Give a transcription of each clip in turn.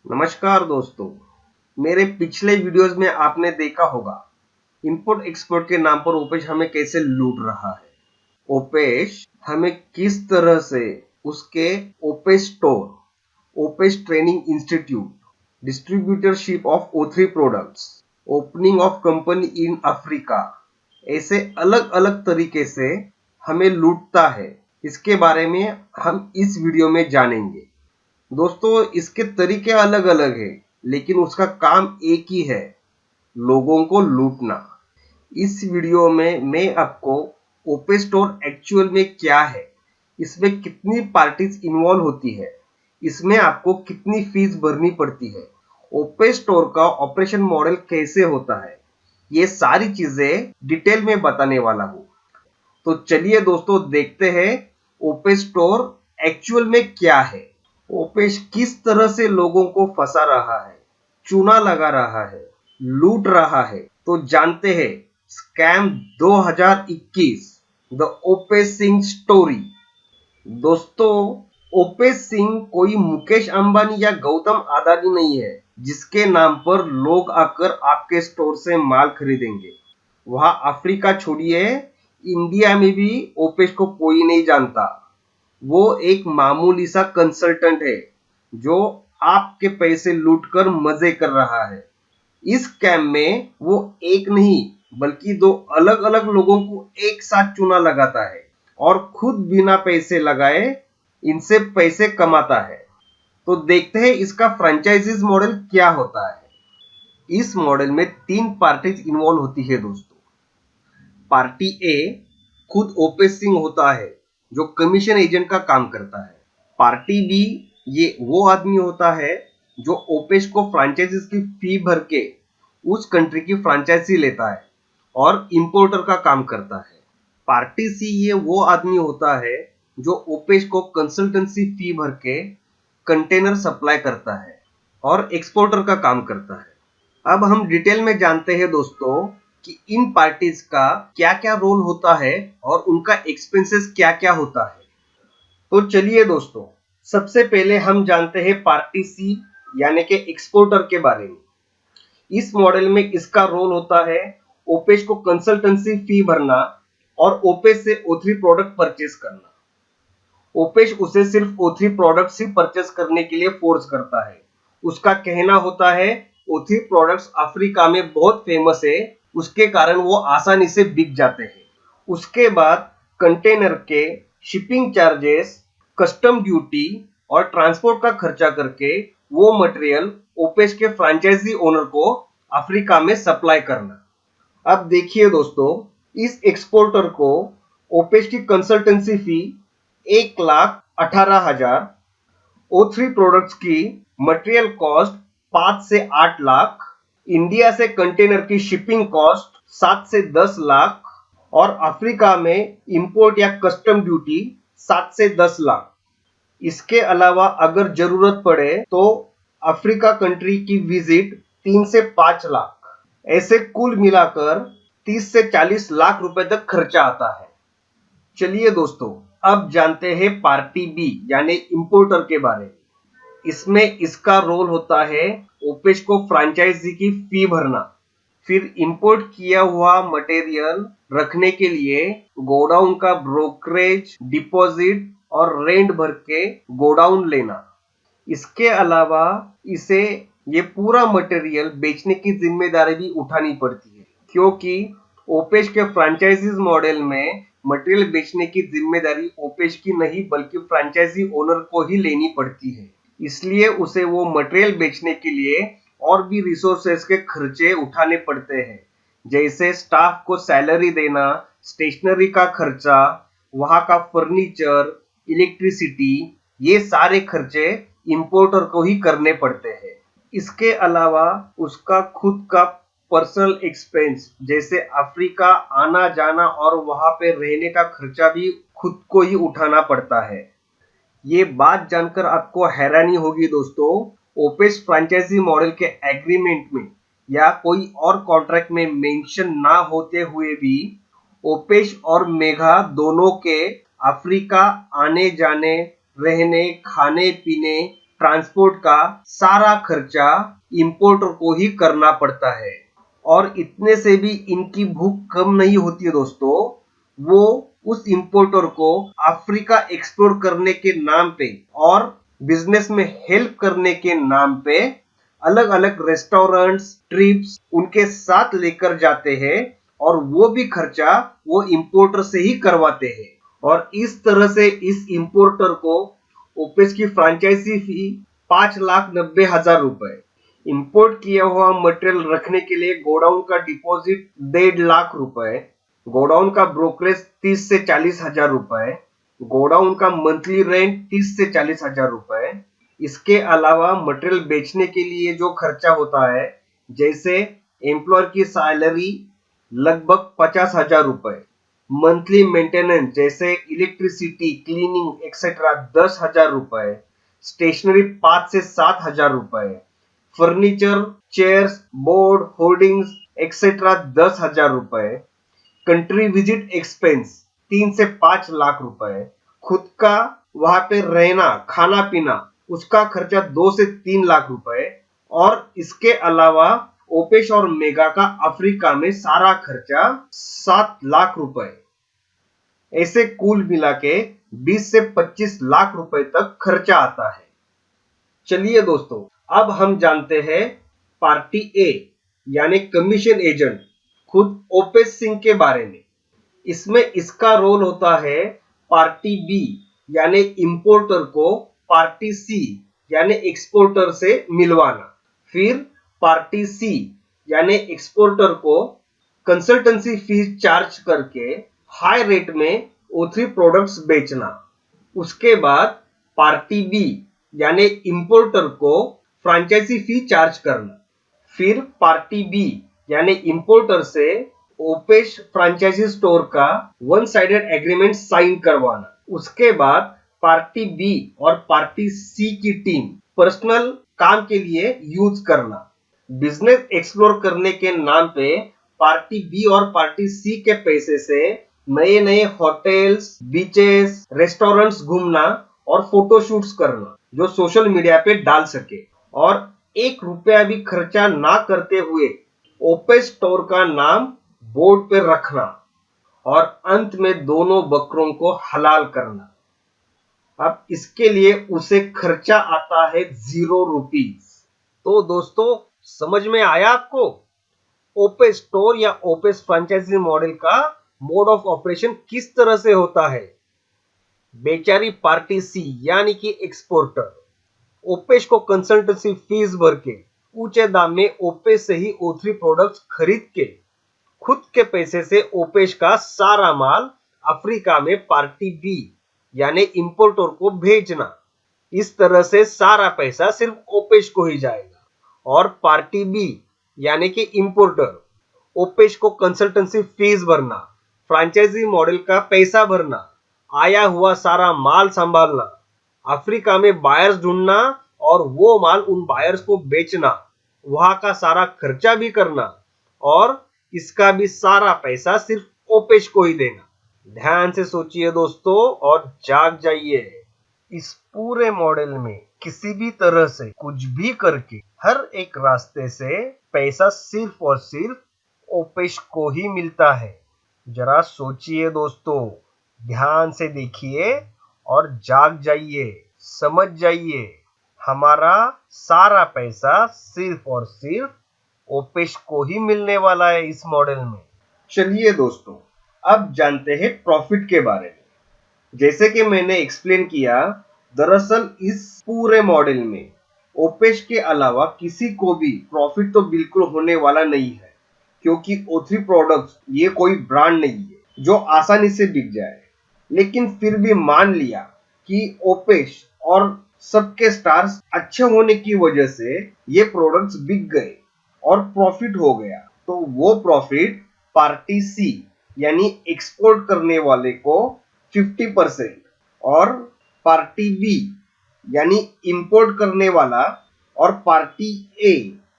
नमस्कार दोस्तों, मेरे पिछले वीडियोस में आपने देखा होगा इंपोर्ट एक्सपोर्ट के नाम पर ओपेश हमें कैसे लूट रहा है। ओपेश हमें किस तरह से उसके ओपेश स्टोर, ओपेश training institute, distributorship of O3 products, opening of company in Africa, ऐसे अलग अलग तरीके से हमें लूटता है, इसके बारे में हम इस वीडियो में जानेंगे। दोस्तों, इसके तरीके अलग अलग है लेकिन उसका काम एक ही है, लोगों को लूटना। इस वीडियो में मैं आपको ओपे स्टोर एक्चुअल में क्या है, इसमें कितनी पार्टीज इन्वॉल्व होती है, इसमें आपको कितनी फीस भरनी पड़ती है, ओपे स्टोर का ऑपरेशन मॉडल कैसे होता है, ये सारी चीजें डिटेल में बताने वाला हूँ। तो चलिए दोस्तों, देखते हैं ओपे स्टोर एक्चुअल में क्या है। ओपेश किस तरह से लोगों को फंसा रहा है, चूना लगा रहा है, लूट रहा है। तो जानते हैं स्कैम 2021, द ओपेश सिंह स्टोरी। दोस्तों, ओपेश सिंह कोई मुकेश अंबानी या गौतम अदानी नहीं है जिसके नाम पर लोग आकर आपके स्टोर से माल खरीदेंगे। वहां अफ्रीका छोड़िए, इंडिया में भी ओपेश को कोई नहीं जानता। वो एक मामूली सा कंसल्टेंट है जो आपके पैसे लूटकर मजे कर रहा है। इस स्कैम में वो एक नहीं बल्कि दो अलग अलग लोगों को एक साथ चूना लगाता है और खुद बिना पैसे लगाए इनसे पैसे कमाता है। तो देखते हैं इसका फ्रेंचाइजीज मॉडल क्या होता है। इस मॉडल में 3 पार्टीज इन्वॉल्व होती है दोस्तों। पार्टी ए खुद ओपे सिंह होता है जो कमीशन एजेंट का काम करता है। पार्टी बी, ये वो आदमी होता है जो ओपेश को फ्रेंचाइजीज की फी भर के उस कंट्री की फ्रेंचाइजी लेता है और इंपोर्टर का काम करता है। पार्टी सी, ये वो आदमी होता है जो ओपेश को कंसल्टेंसी फी भर के कंटेनर सप्लाई करता है और एक्सपोर्टर का काम करता है। अब हम डिटेल में जानते हैं दोस्तों कि इन पार्टीज का क्या क्या रोल होता है और उनका एक्सपेंसेस क्या क्या होता है। तो चलिए दोस्तों, सबसे पहले हम जानते हैं पार्टी सी यानी कि एक्सपोर्टर के बारे में। इस मॉडल में इसका रोल होता है ओपेश को कंसल्टेंसी फी भरना और ओपेश से O3 प्रोडक्ट परचेस करना। ओपेश उसे सिर्फ O3 प्रोडक्ट्स ही परचेस करने के लिए फोर्स करता है। उसका कहना होता है O3 प्रोडक्ट्स अफ्रीका में बहुत फेमस है, उसके कारण वो आसानी से बिक जाते हैं। उसके बाद कंटेनर के शिपिंग चार्जेस, कस्टम ड्यूटी और ट्रांसपोर्ट का खर्चा करके वो मटेरियल ओपेश के फ्रेंचाइजी ओनर को अफ्रीका में सप्लाई करना। अब देखिए दोस्तों, इस एक्सपोर्टर को ओपेश की कंसल्टेंसी फी 1,18,000, O3 प्रोडक्ट्स की मटेरियल कॉस्ट 5 से 8 लाख, इंडिया से कंटेनर की शिपिंग कॉस्ट 7 से 10 लाख और अफ्रीका में इंपोर्ट या कस्टम ड्यूटी 7 से 10 लाख। इसके अलावा अगर जरूरत पड़े तो अफ्रीका कंट्री की विजिट 3 से 5 लाख। ऐसे कुल मिलाकर 30 से 40 लाख रुपए तक खर्चा आता है। चलिए दोस्तों, अब जानते हैं पार्टी बी यानी इंपोर्टर के बारे में। इसमें इसका रोल होता है ओपेश को फ्रेंचाइजी की फी भरना, फिर इंपोर्ट किया हुआ मटेरियल रखने के लिए गोडाउन का ब्रोकरेज, डिपॉजिट और रेंट भर के गोडाउन लेना। इसके अलावा इसे ये पूरा मटेरियल बेचने की जिम्मेदारी भी उठानी पड़ती है, क्योंकि ओपेश के फ्रेंचाइजीज मॉडल में मटेरियल बेचने की जिम्मेदारी ओपेश की नहीं बल्कि फ्रेंचाइजी ओनर को ही लेनी पड़ती है। इसलिए उसे वो मटेरियल बेचने के लिए और भी रिसोर्सेस के खर्चे उठाने पड़ते हैं, जैसे स्टाफ को सैलरी देना, स्टेशनरी का खर्चा, वहां का फर्नीचर, इलेक्ट्रिसिटी, ये सारे खर्चे इंपोर्टर को ही करने पड़ते हैं। इसके अलावा उसका खुद का पर्सनल एक्सपेंस जैसे अफ्रीका आना जाना और वहां पे रहने का खर्चा भी खुद को ही उठाना पड़ता है। ये बात जानकर आपको हैरानी होगी दोस्तों, ओपेश फ्रेंचाइजी मॉडल के एग्रीमेंट में या कोई और कॉन्ट्रैक्ट में मेंशन ना होते हुए भी ओपेश और मेघा दोनों के अफ्रीका आने जाने, रहने, खाने पीने ट्रांसपोर्ट का सारा खर्चा इंपोर्टर को ही करना पड़ता है। और इतने से भी इनकी भूख कम नहीं होती है दोस्तों, वो उस इंपोर्टर को अफ्रीका एक्सप्लोर करने के नाम पे और बिजनेस में हेल्प करने के नाम पे अलग अलग रेस्टोरेंट्स, ट्रिप्स उनके साथ लेकर जाते हैं और वो भी खर्चा वो इंपोर्टर से ही करवाते हैं। और इस तरह से इस इंपोर्टर को ओपेस की फ्रेंचाइजी फी 5,90,000 रुपए, इंपोर्ट किया हुआ मटेरियल रखने के लिए गोडाउन का डिपॉजिट 1.5 लाख रुपए, गोडाउन का ब्रोकरेज 30 से 40,000 रुपए, गोडाउन का मंथली रेंट 30 से 40,000 रुपए, इसके अलावा मटेरियल बेचने के लिए जो खर्चा होता है जैसे एम्प्लॉयर की सैलरी लगभग 50,000 रुपए, मंथली मेंटेनेंस जैसे इलेक्ट्रिसिटी, क्लीनिंग एक्सेट्रा 10,000 रुपए, स्टेशनरी 5 से 7,000 रुपए, furniture, chairs, board, hoardings etcetera 10,000 रुपए, कंट्री विजिट एक्सपेंस 3 से 5 लाख रुपए, खुद का वहां पे रहना, खाना पीना उसका खर्चा 2 से 3 लाख रुपए, और इसके अलावा ओपेश और मेगा का अफ्रीका में सारा खर्चा 7 लाख रुपए। ऐसे कुल मिला के 20 से 25 लाख रुपए तक खर्चा आता है। चलिए दोस्तों, अब हम जानते हैं पार्टी ए यानी कमीशन एजेंट खुद ओपेश सिंह के बारे में। इसमें इसका रोल होता है पार्टी बी यानी इंपोर्टर को पार्टी सी यानी एक्सपोर्टर से मिलवाना, फिर पार्टी सी यानी एक्सपोर्टर को कंसल्टेंसी फीस चार्ज करके हाई रेट में O3 प्रोडक्ट्स बेचना, उसके बाद पार्टी बी यानी इंपोर्टर को फ्रेंचाइजी फी चार्ज करना, फिर पार्टी बी यानी इंपोर्टर से ओपेश फ्रेंचाइजी स्टोर का वन साइडेड एग्रीमेंट साइन करवाना, उसके बाद पार्टी बी और पार्टी सी की टीम पर्सनल काम के लिए यूज करना। बिजनेस एक्सप्लोर करने के नाम पे पार्टी बी और पार्टी सी के पैसे से नए नए होटल्स, बीचेस, रेस्टोरेंट्स घूमना और फोटोशूट्स करना जो सोशल मीडिया पे डाल सके, और 1 रुपया भी खर्चा ना करते हुए ओपेश स्टोर का नाम बोर्ड पे रखना, और अंत में दोनों बकरों को हलाल करना। अब इसके लिए उसे खर्चा आता है 0 रुपीज। तो दोस्तों, समझ में आया आपको? ओपेश स्टोर या ओपेश फ्रेंचाइजी मॉडल का मोड ऑफ ऑपरेशन किस तरह से होता है। बेचारी पार्टी सी यानी कि एक्सपोर्टर ओपेश को कंसल्टेंसी फीस भर के ऊंचे दाम में ओपेश से ही O3 प्रोडक्ट्स खरीद के खुद के पैसे से ओपेश का सारा माल अफ्रीका में पार्टी बी यानी इंपोर्टर को भेजना। इस तरह से सारा पैसा सिर्फ ओपेश को ही जाएगा, और पार्टी बी यानी कि इंपोर्टर ओपेश को कंसल्टेंसी फीस भरना, फ्रेंचाइजी मॉडल का पैसा भरना, आया हुआ सारा माल संभालना, अफ्रीका में बायर्स ढूंढना और वो माल उन बायर्स को बेचना, वहां का सारा खर्चा भी करना, और इसका भी सारा पैसा सिर्फ ओपेश को ही देना। ध्यान से सोचिए दोस्तों और जाग जाइए। इस पूरे मॉडल में किसी भी तरह से कुछ भी करके हर एक रास्ते से पैसा सिर्फ और सिर्फ ओपेश को ही मिलता है। जरा सोचिए दोस्तों, ध्यान से देखिए और जाग जाइए, समझ जाइए। हमारा सारा पैसा सिर्फ और सिर्फ ओपेश को ही मिलने वाला है इस मॉडल में। चलिए दोस्तों, अब जानते हैं प्रॉफिट के बारे में। जैसे कि मैंने एक्सप्लेन किया, दरअसल इस पूरे मॉडल में ओपेश के अलावा किसी को भी प्रॉफिट तो बिल्कुल होने वाला नहीं है, क्योंकि O3 प्रोडक्ट्स ये कोई ब्रांड नहीं है जो आसानी से बिक जाए। लेकिन फिर भी मान लिया कि ओपेश और सबके स्टार्स अच्छे होने की वजह से ये प्रोडक्ट्स बिक गए और प्रॉफिट हो गया, तो वो प्रॉफिट पार्टी सी यानी एक्सपोर्ट करने वाले को 50% और पार्टी बी यानी इंपोर्ट करने वाला और पार्टी ए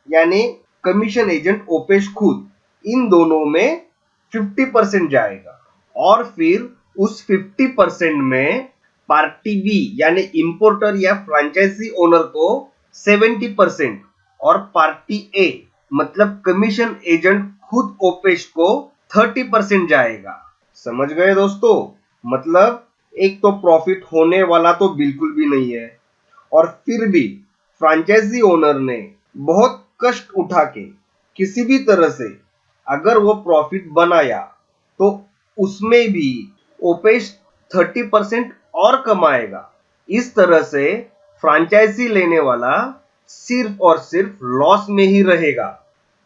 यानी कमीशन एजेंट ओपेश खुद, इन दोनों में 50% जाएगा। और फिर उस 50% में पार्टी बी यानी इंपोर्टर या फ्रेंचाइजी ओनर को 70% और पार्टी ए मतलब कमीशन एजेंट खुद ओपेश को 30% जाएगा। समझ गए दोस्तों? मतलब एक तो प्रॉफिट होने वाला तो बिल्कुल भी नहीं है, और फिर भी फ्रेंचाइजी ओनर ने बहुत कष्ट उठा के किसी भी तरह से अगर वो प्रॉफिट बनाया तो उसमें भी ओपेश 30% और कमाएगा। इस तरह से फ्रेंचाइजी लेने वाला सिर्फ और सिर्फ लॉस में ही रहेगा।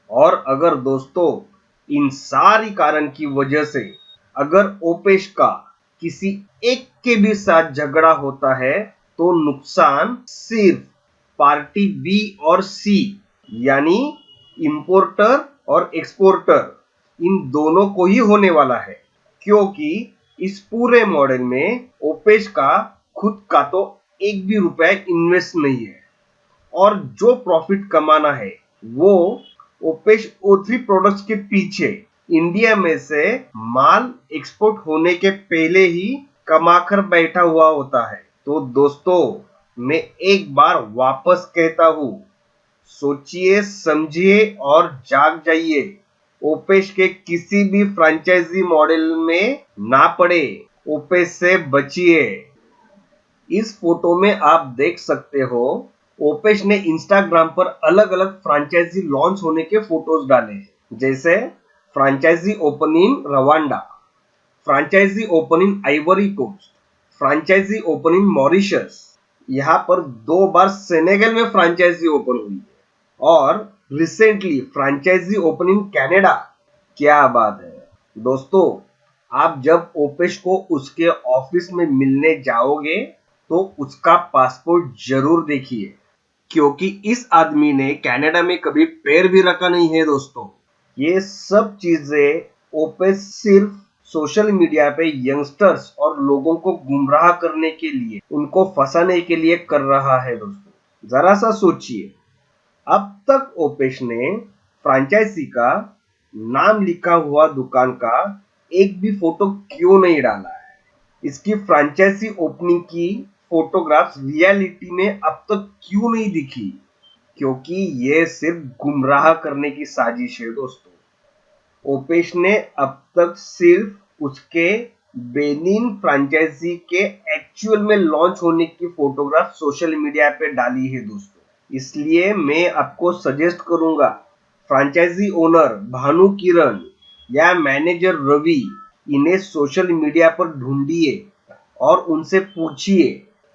और अगर दोस्तों इन सारी कारण की वजह से अगर ओपेश का किसी एक के भी साथ झगड़ा होता है तो नुकसान सिर्फ पार्टी बी और सी यानी इंपोर्टर और एक्सपोर्टर इन दोनों को ही होने वाला है, क्योंकि इस पूरे मॉडल में ओपेश का खुद का तो एक भी रुपया इन्वेस्ट नहीं है, और जो प्रॉफिट कमाना है वो ओपेश O3 प्रोडक्ट्स के पीछे इंडिया में से माल एक्सपोर्ट होने के पहले ही कमाकर बैठा हुआ होता है। तो दोस्तों मैं एक बार वापस कहता हूं, सोचिए समझिए और जाग जाइए। ओपेश के किसी भी फ्रेंचाइजी मॉडल में ना पड़े, ओपेश से बचिए। इस फोटो में आप देख सकते हो ओपेश ने इंस्टाग्राम पर अलग अलग फ्रेंचाइजी लॉन्च होने के फोटोज डाले हैं, जैसे franchise open in Rwanda, franchise open in Ivory Coast, franchise open in Mauritius. यहाँ पर 2 बार सेनेगल में फ्रेंचाइजी ओपन हुई है, और recently franchise open in Canada. क्या बात है दोस्तों! आप जब ओपेश को उसके ऑफिस में मिलने जाओगे तो उसका पासपोर्ट जरूर देखिए, क्योंकि इस आदमी ने कनाडा में कभी पैर भी रखा नहीं है दोस्तों। ये सब चीजें ओपेश सिर्फ सोशल मीडिया पे यंगस्टर्स और लोगों को गुमराह करने के लिए, उनको फंसाने के लिए कर रहा है दोस्तों। जरा सा सोचिए, अब तक ओपेश ने फ्रेंचाइजी का नाम लिखा हुआ दुकान का एक भी फोटो क्यों नहीं डाला है? इसकी फ्रेंचाइजी ओपनिंग की फोटोग्राफ्स रियलिटी में अब तक क्यों नहीं दिखी? क्योंकि ये सिर्फ गुमराह करने की साजिश है दोस्तों। ओपेश ने अब तक सिर्फ उसके बेनिन फ्रेंचाइजी के एक्चुअल में लॉन्च होने की फोटोग्राफ सोशल मीडिया पे डाली है दोस्तों। इसलिए मैं आपको सजेस्ट करूंगा, फ्रेंचाइजी ओनर भानु किरण या मैनेजर रवि, इन्हें सोशल मीडिया पर ढूंढिए और उनसे पूछिए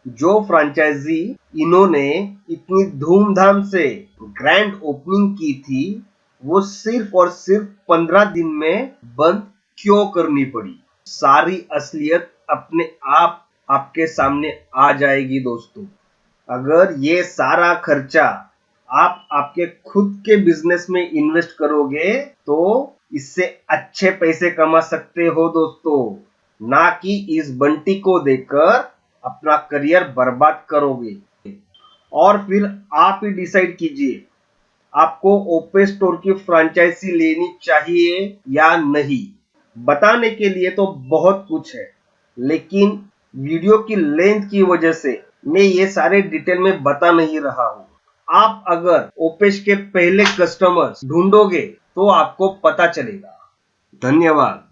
जो फ्रेंचाइजी इन्होंने इतनी धूमधाम से ग्रैंड ओपनिंग की थी वो सिर्फ और सिर्फ 15 दिन में बंद क्यों करनी पड़ी। सारी असलियत अपने आप आपके सामने आ जाएगी दोस्तों। अगर ये सारा खर्चा आप आपके खुद के बिजनेस में इन्वेस्ट करोगे तो इससे अच्छे पैसे कमा सकते हो दोस्तों, ना कि इस बंटी को देखकर अपना करियर बर्बाद करोगे। और फिर आप ही डिसाइड कीजिए, आपको ओपेश स्टोर की फ्रेंचाइजी लेनी चाहिए या नहीं। बताने के लिए तो बहुत कुछ है, लेकिन वीडियो की लेंथ की वजह से मैं ये सारे डिटेल में बता नहीं रहा हूँ। आप अगर ओपेश के पहले कस्टमर्स ढूंढोगे तो आपको पता चलेगा। धन्यवाद।